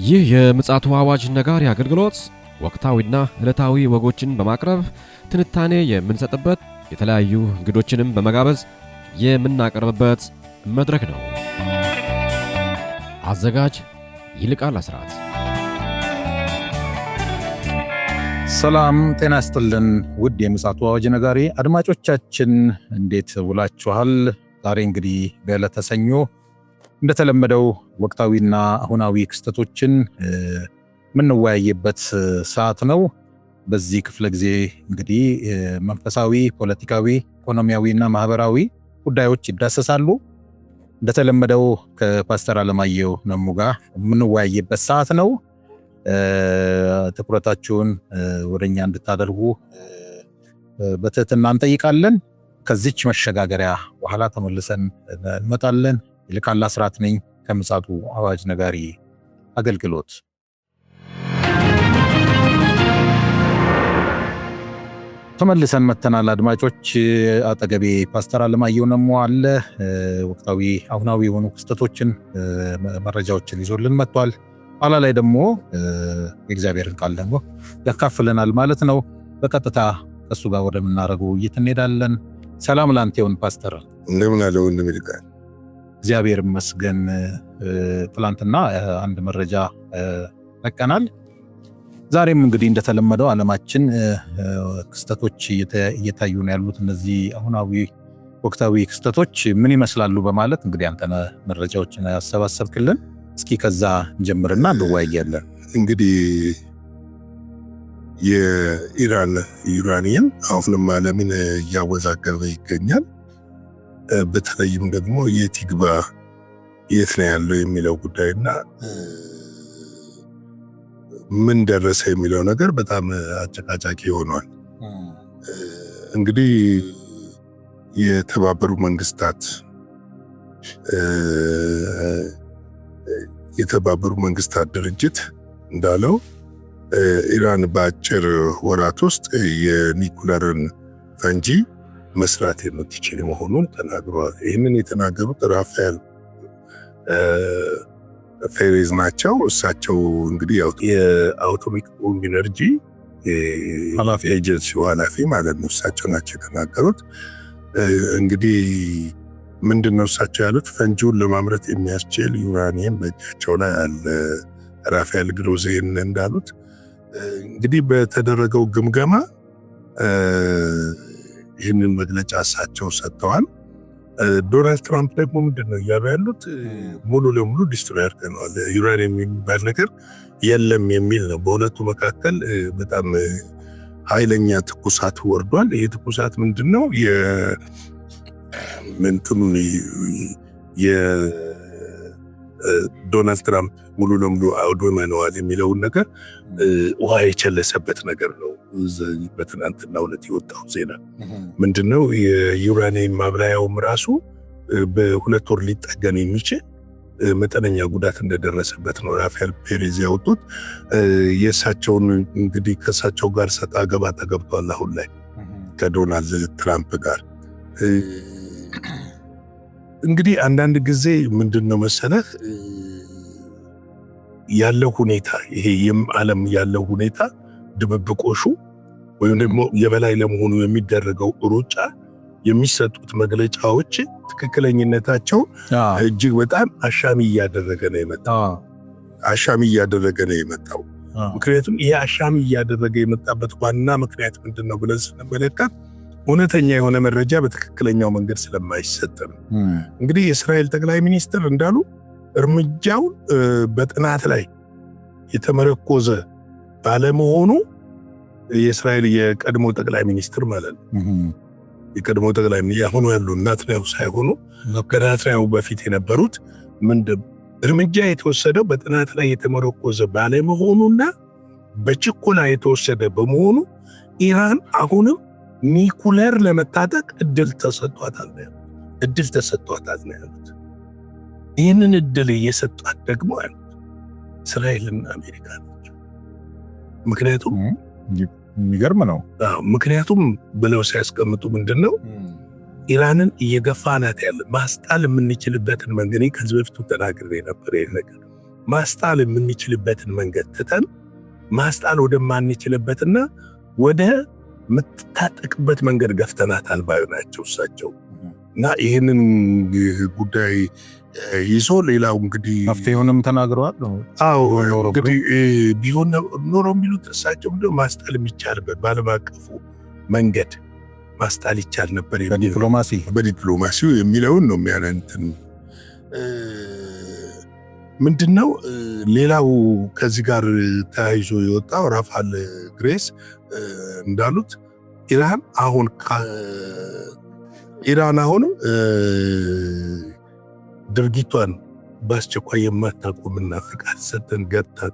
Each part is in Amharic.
ይህ የምጽአቱ አዋጅ ነጋሪ አገልግሎት ወቅታዊና ዕለታዊ ወጎችን በማቅረብ ትንታኔ የምንሰጥበት የተለያዩ እንግዶችንም በመጋበዝ የምናቀርብበት መድረክ ነው። አዘጋጅ ይልቃል አስራት። ሰላም ጤና ይስጥልን ውድ የምጽአቱ አዋጅ ነጋሪ አድማጮቻችን እንዴት ውላችኋል? ዛሬ እንግዲህ በዕለተ ሰኞ እንደተለመደው ወቅታዊና አሁናዊ ክስተቶችን የምንወያይበት ሰዓት ነው። በዚህ ክፍለ ጊዜ እንግዲህ መንፈሳዊ፣ ፖለቲካዊ፣ ኢኮኖሚያዊና ማህበራዊ ጉዳዮች ይዳሰሳሉ። እንደተለመደው ከፓስተር አለማየሁ ነሙ ጋር የምንወያይበት ሰዓት ነው። ትኩረታችሁን ወደኛ እንድታደርጉ በትህትና እንጠይቃለን። ከዚች መሸጋገሪያ በኋላ ተመልሰን እንመጣለን። ይልቃል አስራት ነኝ ከምጽአቱ አዋጅ ነጋሪ አገልግሎት። ተመልሰን መተናል አድማጮች። አጠገቤ ፓስተር አለማየሁ ነሙ አለ። ወቅታዊ አሁናዊ የሆኑ ክስተቶችን መረጃዎችን ይዞልን መጥቷል። ኋላ ላይ ደግሞ የእግዚአብሔርን ቃል ደግሞ ያካፍለናል ማለት ነው። በቀጥታ ከሱ ጋር ወደምናደርገው ውይይት እንሄዳለን። ሰላም ላንተ ይሁን ፓስተር። እንደምን አለ ወንድም ይልቃል? እግዚአብሔር ይመስገን። ትላንትና አንድ መረጃ ለቀናል። ዛሬም እንግዲህ እንደተለመደው ዓለማችን ክስተቶች እየታዩ ነው ያሉት። እነዚህ አሁናዊ ወቅታዊ ክስተቶች ምን ይመስላሉ በማለት እንግዲህ አንተ መረጃዎችን ያሰባሰብክልን፣ እስኪ ከዛ እንጀምርና እንወያያለን። እንግዲህ የኢራን ዩራኒየም አሁንም ዓለምን እያወዛገበ ይገኛል። በተለይም ደግሞ የት ይግባ የት ነው ያለው የሚለው ጉዳይና ምን ደረሰ የሚለው ነገር በጣም አጨቃጫቂ ሆኗል። እንግዲህ የተባበሩት መንግስታት ድርጅት እንዳለው ኢራን በአጭር ወራት ውስጥ የኒኩለርን ፈንጂ መስራት የምትችል መሆኑን ተናግረዋል። ይህንን የተናገሩት ራፋኤል ፌሬዝ ናቸው። እሳቸው እንግዲህ የአቶሚክ ቦምብ ኢነርጂ ኤጀንሲ ኃላፊ ማለት ነው። እሳቸው ናቸው የተናገሩት። እንግዲህ ምንድነው እሳቸው ያሉት? ፈንጂውን ለማምረት የሚያስችል ዩራኒየም በእጃቸው ላይ አለ። ራፋኤል ግሮዜን እንዳሉት እንግዲህ በተደረገው ግምገማ ይህንን መግለጫ እሳቸው ሰጥተዋል። ዶናልድ ትራምፕ ደግሞ ምንድነው እያሉ ያሉት? ሙሉ ለሙሉ ዲስትሮይ አድርገነዋል፣ ዩራኒየም የሚባል ነገር የለም የሚል ነው። በሁለቱ መካከል በጣም ኃይለኛ ትኩሳት ወርዷል። ይህ ትኩሳት ምንድነው? ዶናልድ ትራምፕ ሙሉ ለሙሉ አውድመነዋል የሚለውን ነገር ውሃ የቸለሰበት ነገር ነው። በትናንትናው ዕለት የወጣው ዜና ምንድነው? የዩራኒየም ማብላያውም ራሱ በ2 ወር ሊጠገን የሚችል መጠነኛ ጉዳት እንደደረሰበት ነው ራፋኤል ፔሬዝ ያወጡት። የእሳቸውን እንግዲህ ከእሳቸው ጋር ሰጣ ገባ ተገብቷል አሁን ላይ ከዶናልድ ትራምፕ ጋር። እንግዲህ አንዳንድ ጊዜ ምንድነው መሰለህ ያለው ሁኔታ፣ ይሄ ዓለም ያለው ሁኔታ ድብብቆሹ ወይም ደግሞ የበላይ ለመሆኑ የሚደረገው ሩጫ፣ የሚሰጡት መግለጫዎች ትክክለኝነታቸው እጅግ በጣም አሻሚ እያደረገ ነው የመጣው። ምክንያቱም ይሄ አሻሚ እያደረገ የመጣበት ዋና ምክንያት ምንድነው ብለን ስንመለከት እውነተኛ የሆነ መረጃ በትክክለኛው መንገድ ስለማይሰጥ ነው። እንግዲህ የእስራኤል ጠቅላይ ሚኒስትር እንዳሉ እርምጃው በጥናት ላይ የተመረኮዘ ባለመሆኑ የእስራኤል የቀድሞ ጠቅላይ ሚኒስትር ማለት ነው የቀድሞ ጠቅላይ ሚኒስትር አሁን ያሉ ናትናኤል ሳይሆኑ ከናትናኤል በፊት የነበሩት እርምጃ የተወሰደው በጥናት ላይ የተመረኮዘ ባለመሆኑና በችኮላ የተወሰደ በመሆኑ ኢራን አሁንም ኒኩለር ለመታጠቅ እድል ተሰጥቷታል ነው ያሉት። ይህንን እድል እየሰጧት ደግሞ ያሉት እስራኤልና አሜሪካ ናቸው። ምክንያቱም የሚገርም ነው። ምክንያቱም ብለው ሲያስቀምጡ ምንድነው ኢራንን እየገፋናት ያለ ማስጣል የምንችልበትን መንገድ ከዚህ በፊት ተናግሬ ነበር። ይሄ ነገር ማስጣል የምንችልበትን መንገድ ትተን ማስጣል ወደማንችልበትና ወደ ምትታጠቅበት መንገድ ገፍተናታል ባዩ ናቸው እሳቸው። እና ይህንን ጉዳይ ይዞ ሌላው እንግዲህ መፍትሄውንም ተናግረዋል። አዎ እንግዲህ ቢሆን ኖሮ የሚሉት እሳቸው ማስጣል የሚቻልበት በዓለም አቀፉ መንገድ ማስጣል ይቻል ነበር በዲፕሎማሲው የሚለውን ነው የሚያነንትን። ምንድነው ሌላው ከዚህ ጋር ተያይዞ የወጣው ራፋል ግሬስ እንዳሉት ኢራን አሁን ድርጊቷን በአስቸኳይ የማታቆምና ፍቃድ ሰጥተን ገብተን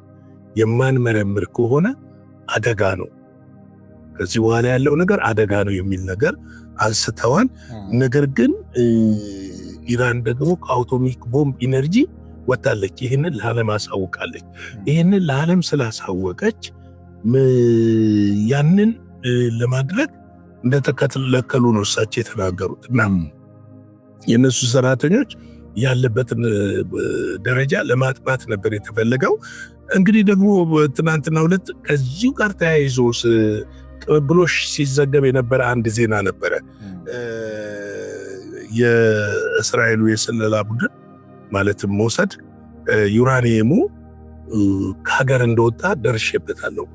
የማንመረምር ከሆነ አደጋ ነው፣ ከዚህ በኋላ ያለው ነገር አደጋ ነው የሚል ነገር አንስተዋል። ነገር ግን ኢራን ደግሞ ከአቶሚክ ቦምብ ኢነርጂ ወጣለች፣ ይህንን ለዓለም አሳውቃለች። ይህንን ለዓለም ስላሳወቀች ያንን ለማድረግ እንደተከለከሉ ነው እሳቸው የተናገሩት። እና የነሱ ሰራተኞች ያለበትን ደረጃ ለማጥናት ነበር የተፈለገው። እንግዲህ ደግሞ ትናንትናው ዕለት ከዚሁ ጋር ተያይዞ ቅብብሎሽ ሲዘገብ የነበረ አንድ ዜና ነበረ። የእስራኤሉ የስለላ ቡድን ማለትም ሞሳድ ዩራኒየሙ ከሀገር እንደወጣ ደርሼበታለሁ።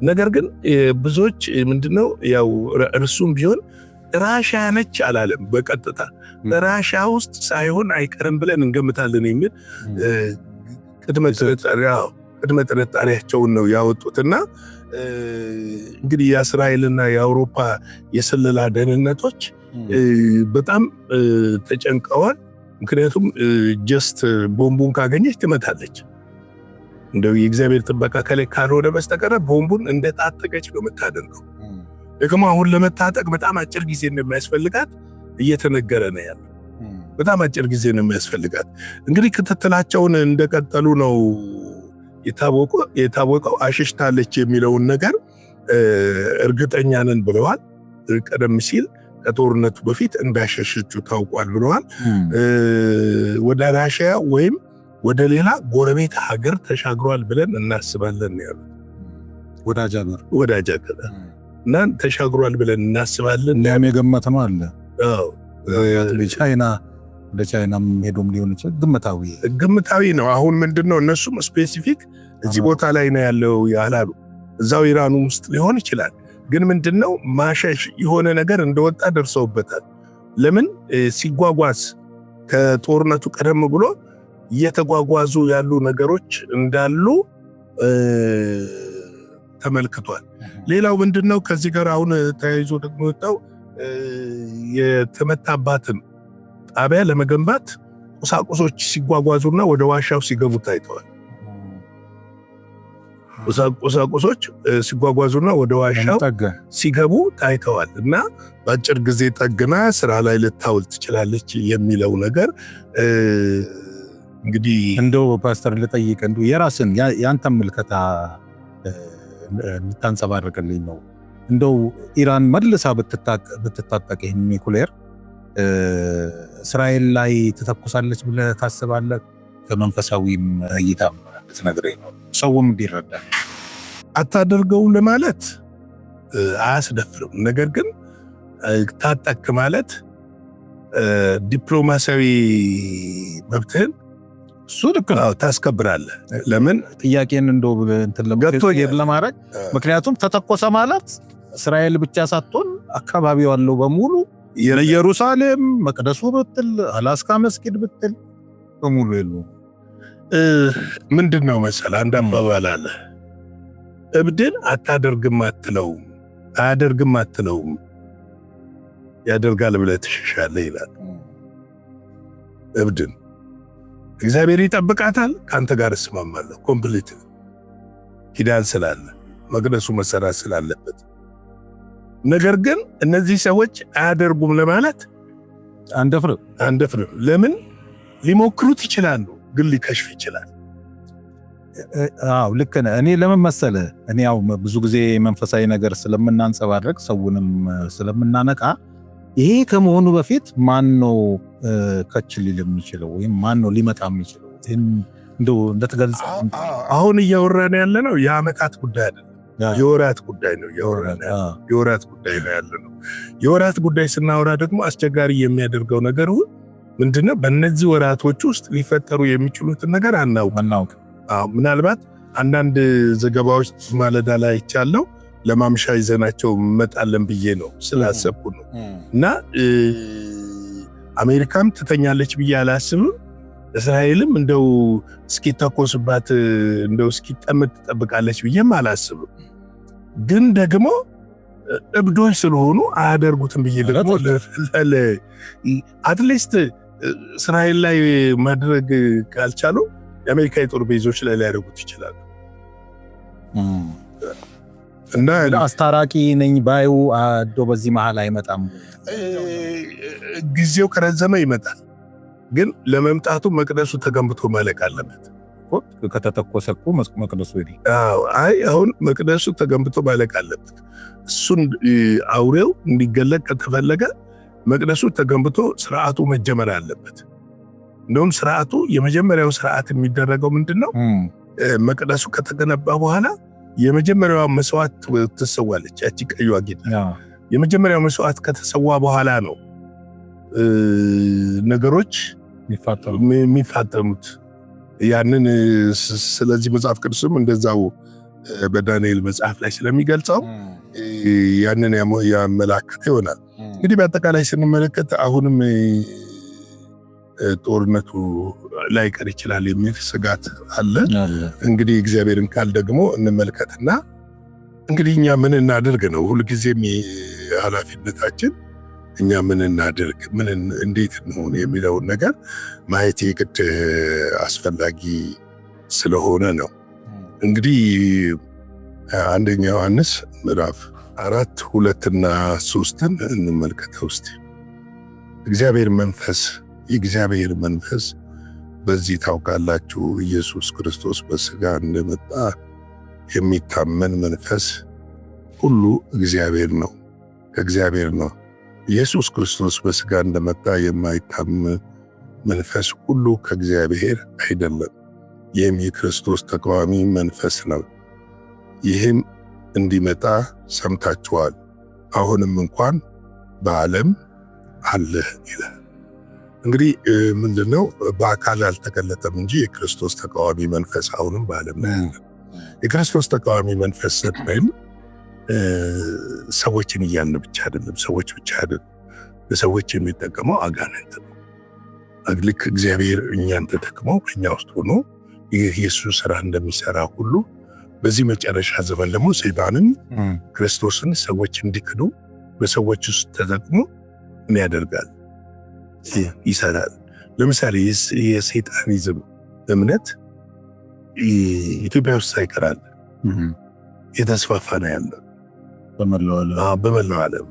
ነገር ግን ብዙዎች ምንድነው ያው እርሱም ቢሆን ራሽያ ነች አላለም። በቀጥታ ራሽያ ውስጥ ሳይሆን አይቀርም ብለን እንገምታለን የሚል ቅድመ ጥርጣሬያቸውን ነው ያወጡትና እንግዲህ የእስራኤልና የአውሮፓ የስለላ ደህንነቶች በጣም ተጨንቀዋል። ምክንያቱም ጀስት ቦምቡን ካገኘች ትመታለች። እንደው የእግዚአብሔር ጥበቃ ከላይ ካልሆነ በስተቀር ቦምቡን እንደታጠቀች ነው የምታደርገው። ደግሞ አሁን ለመታጠቅ በጣም አጭር ጊዜ እንደሚያስፈልጋት እየተነገረ ነው ያለው። በጣም አጭር ጊዜ ነው የሚያስፈልጋት። እንግዲህ ክትትላቸውን እንደቀጠሉ ነው የታወቀው። አሸሽታለች የሚለውን ነገር እርግጠኛ ነን ብለዋል። ቀደም ሲል ከጦርነቱ በፊት እንዳሸሸችው ታውቋል ብለዋል። ወደ ራሽያ ወይም ወደ ሌላ ጎረቤት ሀገር ተሻግሯል ብለን እናስባለን ያሉት። ወዳጅ ሀገር እና ተሻግሯል ብለን እናስባለን። እኛም የገመትነው አለ። ለቻይናም ሄዶም ሊሆን ይችላል። ግምታዊ ነው። አሁን ምንድነው እነሱም ስፔሲፊክ እዚህ ቦታ ላይ ነው ያለው ያላሉ። እዛው ኢራኑ ውስጥ ሊሆን ይችላል። ግን ምንድነው ማሸሽ የሆነ ነገር እንደወጣ ደርሰውበታል። ለምን ሲጓጓዝ ከጦርነቱ ቀደም ብሎ እየተጓጓዙ ያሉ ነገሮች እንዳሉ ተመልክቷል። ሌላው ምንድነው ከዚህ ጋር አሁን ተያይዞ ደግሞ ወጣው የተመታባትን ጣቢያ ለመገንባት ቁሳቁሶች ሲጓጓዙና ወደ ዋሻው ሲገቡ ታይተዋል። ቁሳቁሶች ሲጓጓዙና ወደ ዋሻው ሲገቡ ታይተዋል። እና በአጭር ጊዜ ጠግና ስራ ላይ ልታውል ትችላለች የሚለው ነገር እንግዲህ እንደው ፓስተር ልጠይቅ፣ እንደው የራስን ያንተ ምልከታ እንድታንጸባርቅልኝ ነው። እንደው ኢራን መልሳ ብትታጠቅ ይህን ኒኩሌር እስራኤል ላይ ትተኩሳለች ብለህ ታስባለህ? ከመንፈሳዊም እይታም ልትነግረኝ ነው፣ ሰውም እንዲረዳ። አታደርገውም ለማለት አያስደፍርም። ነገር ግን ታጠቅ ማለት ዲፕሎማሲያዊ መብትህን እሱ ልክ ነው ታስከብራለህ። ለምን ጥያቄን እንደው እንትን ለማድረግ ምክንያቱም ተተኮሰ ማለት እስራኤል ብቻ ሳትሆን አካባቢው ያለው በሙሉ የኢየሩሳሌም መቅደሱ ብትል አላስካ መስጊድ ብትል በሙሉ የሉ። ምንድነው መሰለህ አንድ አባባል አለ፣ እብድን አታደርግም አትለውም፣ አያደርግም አትለውም፣ ያደርጋል ብለህ ትሸሻለህ ይላል። እብድን እግዚአብሔር ይጠብቃታል፣ ካንተ ጋር እስማማለሁ። ኮምፕሊት ኪዳን ስላለ መቅደሱ መሰራት ስላለበት። ነገር ግን እነዚህ ሰዎች አያደርጉም ለማለት አንደፍርም። ለምን ሊሞክሩት ይችላሉ፣ ግን ሊከሽፍ ይችላል። አዎ ልክ ነህ። እኔ ለምን መሰለህ እኔ ያው ብዙ ጊዜ መንፈሳዊ ነገር ስለምናንጸባረቅ ሰውንም ስለምናነቃ ይሄ ከመሆኑ በፊት ማን ነው ከች ሊል የሚችለው ወይም ማን ነው ሊመጣ የሚችለው? ይህን እንደው እንደተገልጸ አሁን እያወራን ያለ ነው የዓመታት ጉዳይ አይደለም፣ የወራት ጉዳይ ነው። የወራት ጉዳይ ነው ያለ ነው። የወራት ጉዳይ ስናወራ ደግሞ አስቸጋሪ የሚያደርገው ነገር ምንድነው? በእነዚህ ወራቶች ውስጥ ሊፈጠሩ የሚችሉትን ነገር አናውቅ። ምናልባት አንዳንድ ዘገባዎች ማለዳ ላይ አይቻለው ለማምሻ ይዘናቸው መጣለን ብዬ ነው ስላሰብኩ ነው። እና አሜሪካም ትተኛለች ብዬ አላስብም። እስራኤልም እንደው እስኪተኮስባት እንደው እስኪጠምት ትጠብቃለች ብዬም አላስብም። ግን ደግሞ እብዶች ስለሆኑ አያደርጉትም ብዬ ደግሞ አትሊስት እስራኤል ላይ ማድረግ ካልቻሉ የአሜሪካ የጦር ቤዞች ላይ ሊያደርጉት ይችላሉ። እና አስታራቂ ነኝ ባዩ አዶ በዚህ መሃል አይመጣም። ጊዜው ከረዘመ ይመጣል። ግን ለመምጣቱ መቅደሱ ተገንብቶ ማለቅ አለበት። ከተተኮሰኩ መቅደሱ አሁን መቅደሱ ተገንብቶ ማለቅ አለበት። እሱን አውሬው እንዲገለጥ ከተፈለገ መቅደሱ ተገንብቶ ስርዓቱ መጀመር አለበት። እንደውም ስርዓቱ የመጀመሪያው ስርዓት የሚደረገው ምንድነው? መቅደሱ ከተገነባ በኋላ የመጀመሪያው መስዋዕት ትሰዋለች። ያቺ ቀዩ ጌጥ የመጀመሪያው መስዋዕት ከተሰዋ በኋላ ነው ነገሮች የሚፋጠኑት። ያንን ስለዚህ መጽሐፍ ቅዱስም እንደዛው በዳንኤል መጽሐፍ ላይ ስለሚገልጸው ያንን ያመላክተ ይሆናል። እንግዲህ በአጠቃላይ ስንመለከት አሁንም ጦርነቱ ላይቀር ይችላል የሚል ስጋት አለ። እንግዲህ እግዚአብሔርን ቃል ደግሞ እንመልከትና እንግዲህ እኛ ምን እናደርግ ነው ሁልጊዜም ኃላፊነታችን። እኛ ምን እናደርግ፣ እንዴት እንሆን የሚለውን ነገር ማየት የግድ አስፈላጊ ስለሆነ ነው። እንግዲህ አንደኛ ዮሐንስ ምዕራፍ 4:2 እና 3 እንመልከተው እስቲ። የእግዚአብሔር መንፈስ በዚህ ታውቃላችሁ፣ ኢየሱስ ክርስቶስ በሥጋ እንደመጣ የሚታመን መንፈስ ሁሉ ከእግዚአብሔር ነው። ኢየሱስ ክርስቶስ በሥጋ እንደመጣ የማይታመን መንፈስ ሁሉ ከእግዚአብሔር አይደለም። ይህም የክርስቶስ ተቃዋሚ መንፈስ ነው። ይህም እንዲመጣ ሰምታችኋል፣ አሁንም እንኳን በዓለም አለ ይላል። እንግዲህ ምንድነው? በአካል አልተገለጠም እንጂ የክርስቶስ ተቃዋሚ መንፈስ አሁንም በዓለም ላይ አለ። የክርስቶስ ተቃዋሚ መንፈስ ስንል ሰዎችን እያልን ብቻ አይደለም፣ ሰዎች ብቻ አይደለም። ለሰዎች የሚጠቀመው አጋንንት ነው። ልክ እግዚአብሔር እኛን ተጠቅመው በእኛ ውስጥ ሆኖ ይህ የሱ ስራ እንደሚሰራ ሁሉ በዚህ መጨረሻ ዘመን ደግሞ ሰይጣንን ክርስቶስን ሰዎች እንዲክዱ በሰዎች ውስጥ ተጠቅሞ ምን ያደርጋል? ይሰራል። ለምሳሌ የሰይጣኒዝም እምነት ኢትዮጵያ ውስጥ ሳይቀራል የተስፋፋ ነው ያለው በመላው ዓለም።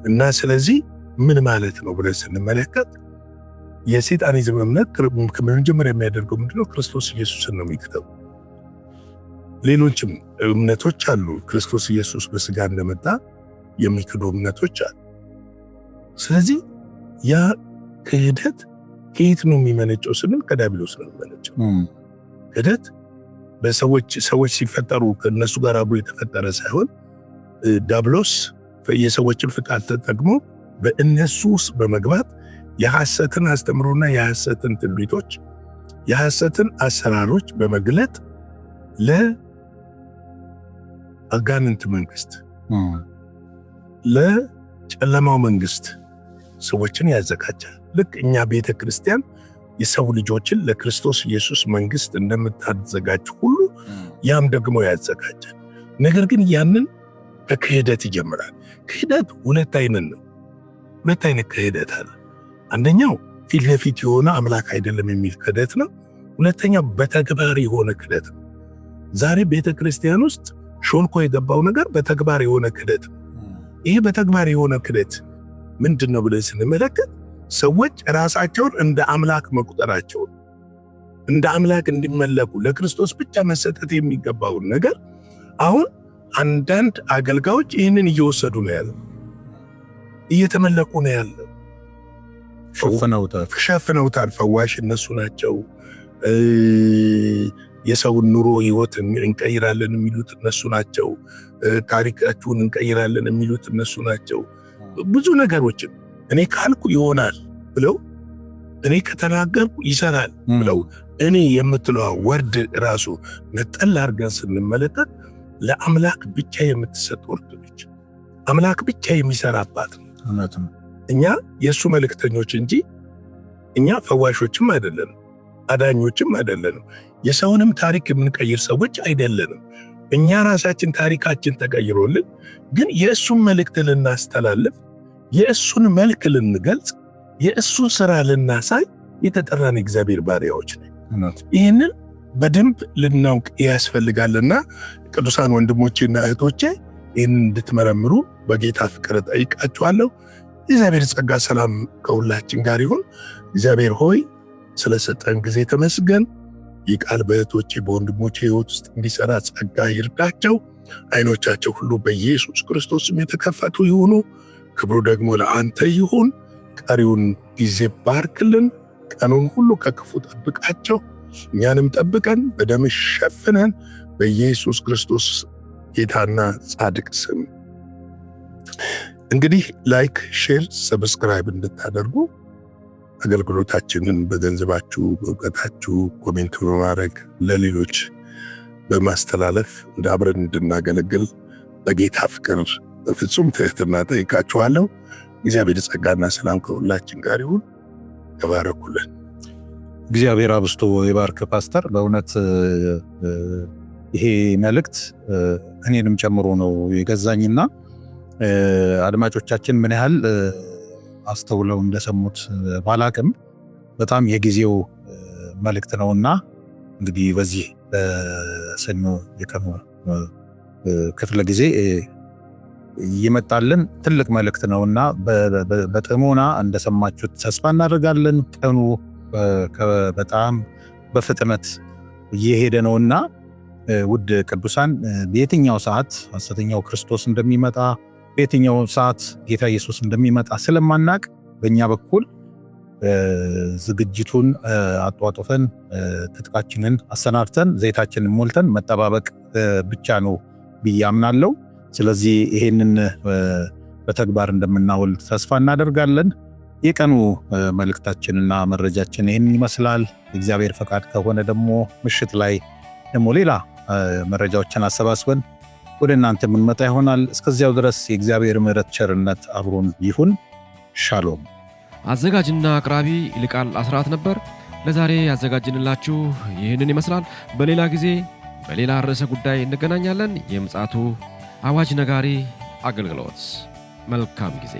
እና ስለዚህ ምን ማለት ነው ብለን ስንመለከት የሰይጣኒዝም እምነት ከመጀመሪያ የሚያደርገው ምንድነው? ክርስቶስ ኢየሱስን ነው የሚክተው። ሌሎችም እምነቶች አሉ፣ ክርስቶስ ኢየሱስ በሥጋ እንደመጣ የሚክዱ እምነቶች አሉ። ስለዚህ ያ ክህደት ከየት ነው የሚመነጨው ስንል ከዲያብሎስ ነው የሚመነጨው። ክህደት ሰዎች ሲፈጠሩ ከነሱ ጋር አብሮ የተፈጠረ ሳይሆን ዲያብሎስ የሰዎችን ፍቃድ ተጠቅሞ በእነሱ ውስጥ በመግባት የሐሰትን አስተምሮና የሐሰትን ትንቢቶች፣ የሐሰትን አሰራሮች በመግለጥ ለአጋንንት መንግስት፣ ለጨለማው መንግስት ሰዎችን ያዘጋጃል። ልክ እኛ ቤተ ክርስቲያን የሰው ልጆችን ለክርስቶስ ኢየሱስ መንግስት እንደምታዘጋጅ ሁሉ ያም ደግሞ ያዘጋጃል። ነገር ግን ያንን በክህደት ይጀምራል። ክህደት ሁለት አይነት ክህደት አለ። አንደኛው ፊት ለፊት የሆነ አምላክ አይደለም የሚል ክህደት ነው። ሁለተኛው በተግባር የሆነ ክህደት ነው። ዛሬ ቤተ ክርስቲያን ውስጥ ሾልኮ የገባው ነገር በተግባር የሆነ ክህደት ነው። ይሄ በተግባር የሆነ ክህደት ምንድን ነው ብለን ስንመለከት ሰዎች ራሳቸውን እንደ አምላክ መቁጠራቸውን፣ እንደ አምላክ እንዲመለኩ ለክርስቶስ ብቻ መሰጠት የሚገባውን ነገር አሁን አንዳንድ አገልጋዮች ይህንን እየወሰዱ ነው ያለው፣ እየተመለኩ ነው ያለው። ሸፍነውታል። ፈዋሽ እነሱ ናቸው፣ የሰውን ኑሮ ህይወት እንቀይራለን የሚሉት እነሱ ናቸው። ታሪካችሁን እንቀይራለን የሚሉት እነሱ ናቸው። ብዙ ነገሮችን እኔ ካልኩ ይሆናል ብለው እኔ ከተናገርኩ ይሰራል ብለው እኔ የምትለው ወርድ ራሱ ነጠል አድርገን ስንመለከት ለአምላክ ብቻ የምትሰጥ ወርድ ነች። አምላክ ብቻ የሚሰራባት ነው። እኛ የእሱ መልእክተኞች እንጂ እኛ ፈዋሾችም አይደለንም፣ አዳኞችም አይደለንም፣ የሰውንም ታሪክ የምንቀይር ሰዎች አይደለንም። እኛ ራሳችን ታሪካችን ተቀይሮልን ግን የእሱን መልእክት ልናስተላልፍ፣ የእሱን መልክ ልንገልጽ፣ የእሱን ስራ ልናሳይ የተጠራን እግዚአብሔር ባሪያዎች ነን። ይህንን በደንብ ልናውቅ ያስፈልጋልና ቅዱሳን ወንድሞቼና እህቶቼ ይህንን እንድትመረምሩ በጌታ ፍቅር ጠይቃችኋለሁ። እግዚአብሔር ጸጋ ሰላም ከሁላችን ጋር ይሁን። እግዚአብሔር ሆይ ስለሰጠን ጊዜ ተመስገን። ይህ ቃል በእህቶቼ በወንድሞቼ ሕይወት ውስጥ እንዲሰራ ጸጋ ይርዳቸው። አይኖቻቸው ሁሉ በኢየሱስ ክርስቶስም የተከፈቱ ይሁኑ። ክብሩ ደግሞ ለአንተ ይሁን። ቀሪውን ጊዜ ባርክልን። ቀኑን ሁሉ ከክፉ ጠብቃቸው። እኛንም ጠብቀን በደም ሸፍነን በኢየሱስ ክርስቶስ ጌታና ጻድቅ ስም። እንግዲህ ላይክ፣ ሼር፣ ሰብስክራይብ እንድታደርጉ አገልግሎታችንን በገንዘባችሁ በእውቀታችሁ ኮሜንት በማድረግ ለሌሎች በማስተላለፍ አብረን እንድናገለግል በጌታ ፍቅር በፍጹም ትህትና ጠይቃችኋለሁ። እግዚአብሔር ጸጋና ሰላም ከሁላችን ጋር ይሁን። ተባረኩልን። እግዚአብሔር አብስቶ ይባርክ ፓስተር። በእውነት ይሄ መልእክት እኔንም ጨምሮ ነው የገዛኝና አድማጮቻችን ምን ያህል አስተውለው እንደሰሙት ባላቅም በጣም የጊዜው መልእክት ነውና እንግዲህ በዚህ በሰኞ የቀኑ ክፍለ ጊዜ ይመጣልን ትልቅ መልእክት ነውና በጥሞና እንደሰማችሁት ተስፋ እናደርጋለን። ቀኑ በጣም በፍጥነት እየሄደ ነውና ውድ ቅዱሳን በየትኛው ሰዓት ሐሰተኛው ክርስቶስ እንደሚመጣ በየትኛው ሰዓት ጌታ ኢየሱስ እንደሚመጣ ስለማናቅ በእኛ በኩል ዝግጅቱን አጧጡፈን ትጥቃችንን አሰናድተን ዘይታችንን ሞልተን መጠባበቅ ብቻ ነው ብዬ አምናለሁ። ስለዚህ ይሄንን በተግባር እንደምናውል ተስፋ እናደርጋለን። የቀኑ መልእክታችንና መረጃችን ይሄን ይመስላል። እግዚአብሔር ፈቃድ ከሆነ ደግሞ ምሽት ላይ ደግሞ ሌላ መረጃዎችን አሰባስበን ወደ እናንተ የምንመጣ ይሆናል። እስከዚያው ድረስ የእግዚአብሔር ምሕረት ቸርነት አብሮን ይሁን። ሻሎም። አዘጋጅና አቅራቢ ይልቃል አስራት ነበር። ለዛሬ ያዘጋጅንላችሁ ይህንን ይመስላል። በሌላ ጊዜ በሌላ ርዕሰ ጉዳይ እንገናኛለን። የምጽአቱ አዋጅ ነጋሪ አገልግሎት። መልካም ጊዜ